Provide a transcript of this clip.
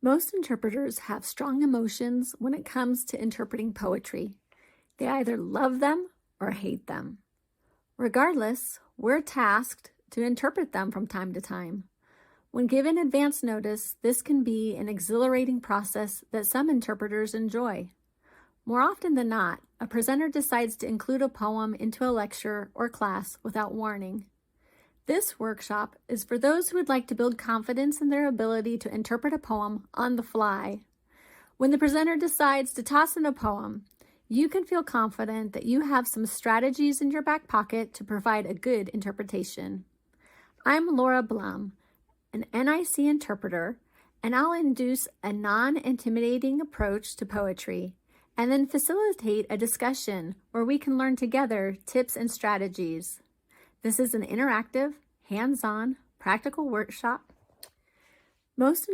Most interpreters have strong emotions when it comes to interpreting poetry. They either love them or hate them. Regardless, we're tasked to interpret them from time to time. When given advance notice, this can be an exhilarating process that some interpreters enjoy. More often than not, a presenter decides to include a poem into a lecture or class without warning. This workshop is for those who would like to build confidence in their ability to interpret a poem on the fly. When the presenter decides to toss in a poem, you can feel confident that you have some strategies in your back pocket to provide a good interpretation. I'm Laura Blum, an NIC interpreter, and I'll induce a non-intimidating approach to poetry and then facilitate a discussion where we can learn together tips and strategies. This is an interactive, hands-on, practical workshop. Most